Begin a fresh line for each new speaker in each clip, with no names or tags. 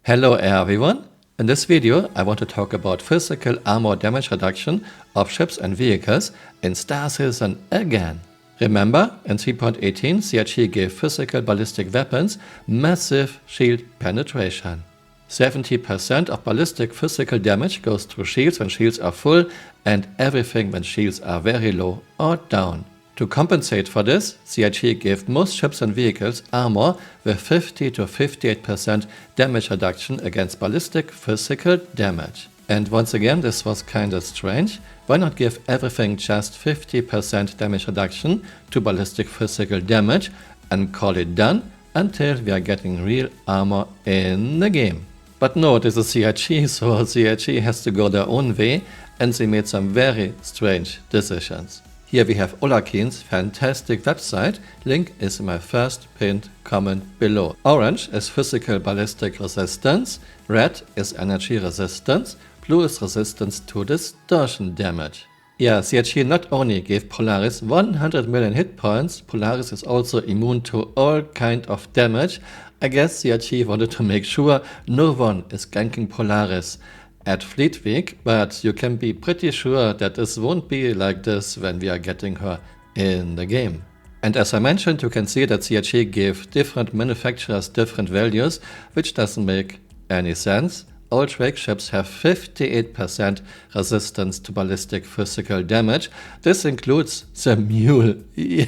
Hello everyone! In this video I want to talk about physical armor damage reduction of ships and vehicles in Star Citizen again. Remember, in 3.18 CRT gave physical ballistic weapons massive shield penetration. 70% of ballistic physical damage goes through shields when shields are full and everything when shields are very low or down. To compensate for this, CRT gave most ships and vehicles armor with 50 to 58% damage reduction against ballistic physical damage. And once again, this was kinda strange. Why not give everything just 50% damage reduction to ballistic physical damage and call it done until we are getting real armor in the game? But no, this is CRT, so CRT has to go their own way, and they made some very strange decisions. Here we have Olakin's fantastic website, link is in my first pinned comment below. Orange is physical ballistic resistance, red is energy resistance, blue is resistance to distortion damage. Yeah, CRT not only gave Polaris 100 million hit points, Polaris is also immune to all kind of damage. I guess CRT wanted to make sure no one is ganking Polaris at Fleet Week, but you can be pretty sure that this won't be like this when we are getting her in the game. And as I mentioned, you can see that CRT gave different manufacturers different values, which doesn't make any sense. All Drake ships have 58% resistance to ballistic physical damage. This includes the Mule, yeah.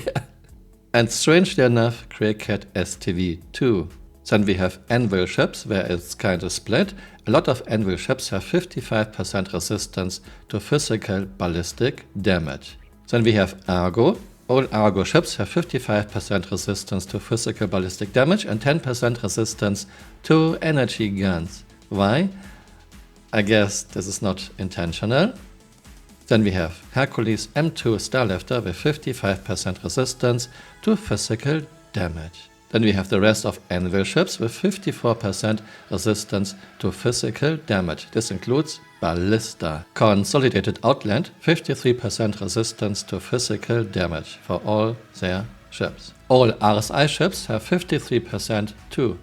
And strangely enough, Crackhead STV too. Then we have Anvil ships, where it's kinda split. A lot of Anvil ships have 55% resistance to physical ballistic damage. Then we have Argo. All Argo ships have 55% resistance to physical ballistic damage and 10% resistance to energy guns. Why? I guess this is not intentional. Then we have Hercules M2 Starlifter with 55% resistance to physical damage. Then we have the rest of Anvil ships with 54% resistance to physical damage. This includes Ballistic. Consolidated Outland, 53% resistance to physical damage for all their ships. All RSI ships have 53% too.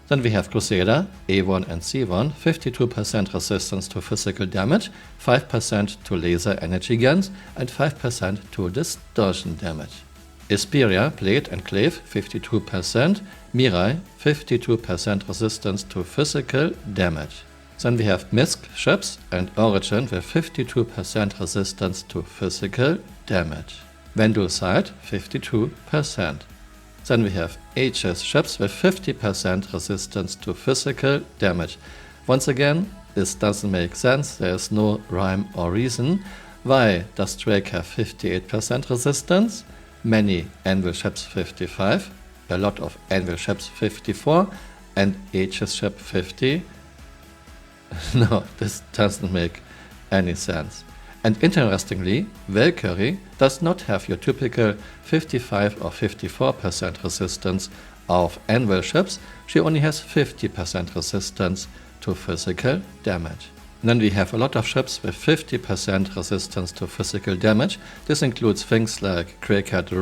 Then we have Crusader, A1 and C1, 52% resistance to physical damage, 5% to laser energy guns and 5% to distortion damage. Isperia, Blade and Clave, 52%, Mirai, 52% resistance to physical damage. Then we have Misk ships and Origin with 52% resistance to physical damage. Vendulcide, 52%. Then we have Aegis ships with 50% resistance to physical damage. Once again, this doesn't make sense, there is no rhyme or reason. Why does Drake have 58% resistance? Many Anvil ships 55, a lot of Anvil ships 54, and Aegis ship 50. No, this doesn't make any sense. And interestingly, Valkyrie does not have your typical 55 or 54% resistance of Anvil ships, she only has 50% resistance to physical damage. And then we have a lot of ships with 50% resistance to physical damage. This includes things like Crackhead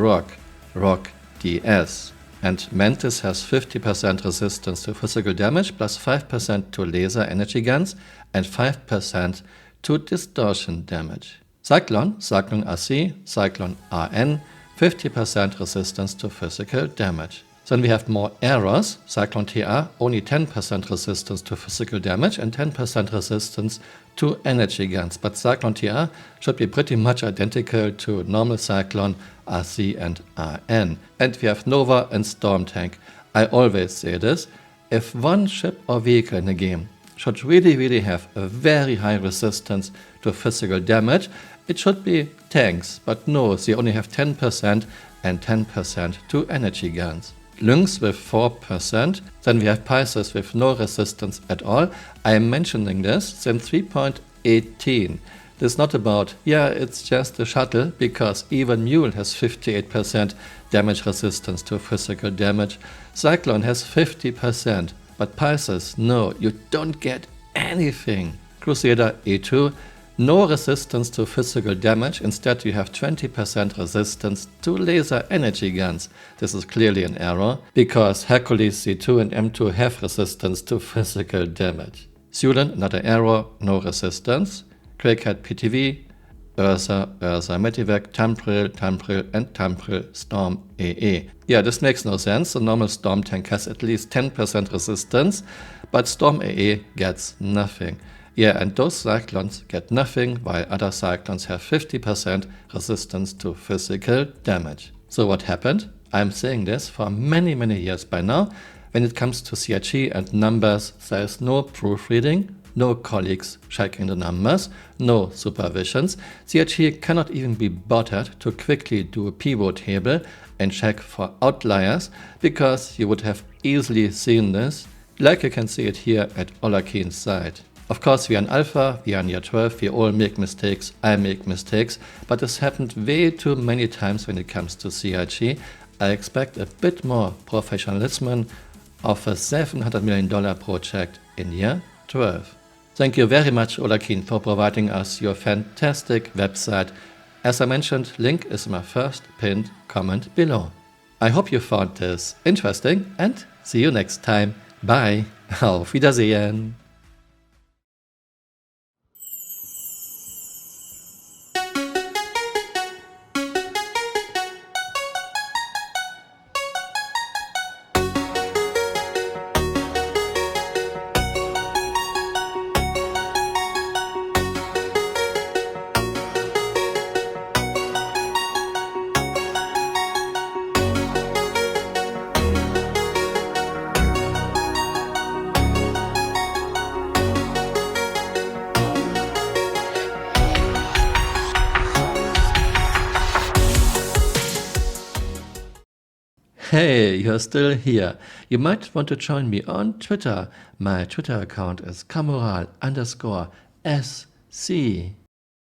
Rock DS. And Mantis has 50% resistance to physical damage plus 5% to laser energy guns and 5% to distortion damage. Cyclone RC, Cyclone RN, 50% resistance to physical damage. Then we have more errors. Cyclone TR, only 10% resistance to physical damage and 10% resistance to energy guns. But Cyclone TR should be pretty much identical to normal Cyclone RC and RN. And we have Nova and Storm Tank. I always say this, if one ship or vehicle in a game should really have a very high resistance to physical damage, it should be tanks. But no, they only have 10% and 10% to energy guns. Lynx with 4%, then we have Pisces with no resistance at all. I am mentioning this since 3.18. This is not about, yeah, it's just a shuttle, because even Mule has 58% damage resistance to physical damage. Cyclone has 50%, but Pisces, no, you don't get anything. Crusader E2, No resistance to physical damage, instead you have 20% resistance to laser energy guns. This is clearly an error, because Hercules C2 and M2 have resistance to physical damage. Sulan, another error, no resistance. Crackhead PTV, Ursa, Medivac, Tampril, and Tampril Storm EE. Yeah, this makes no sense. The normal Storm tank has at least 10% resistance, but Storm EE gets nothing. Yeah, and those cyclones get nothing, while other cyclones have 50% resistance to physical damage. So what happened? I'm saying this for many years by now. When it comes to CRG and numbers, there is no proofreading, no colleagues checking the numbers, no supervisions. CRG cannot even be bothered to quickly do a pivot table and check for outliers, because you would have easily seen this, like you can see it here at Olakin's side. Of course, we are in alpha, we are in year 12, we all make mistakes, I make mistakes, but this happened way too many times when it comes to CRG. I expect a bit more professionalism of a $700 million project in year 12. Thank you very much, Olakin, for providing us your fantastic website. As I mentioned, link is in my first pinned comment below. I hope you found this interesting and see you next time. Bye. Auf Wiedersehen. Hey, you're still here. You might want to join me on Twitter. My Twitter account is Camural_SC.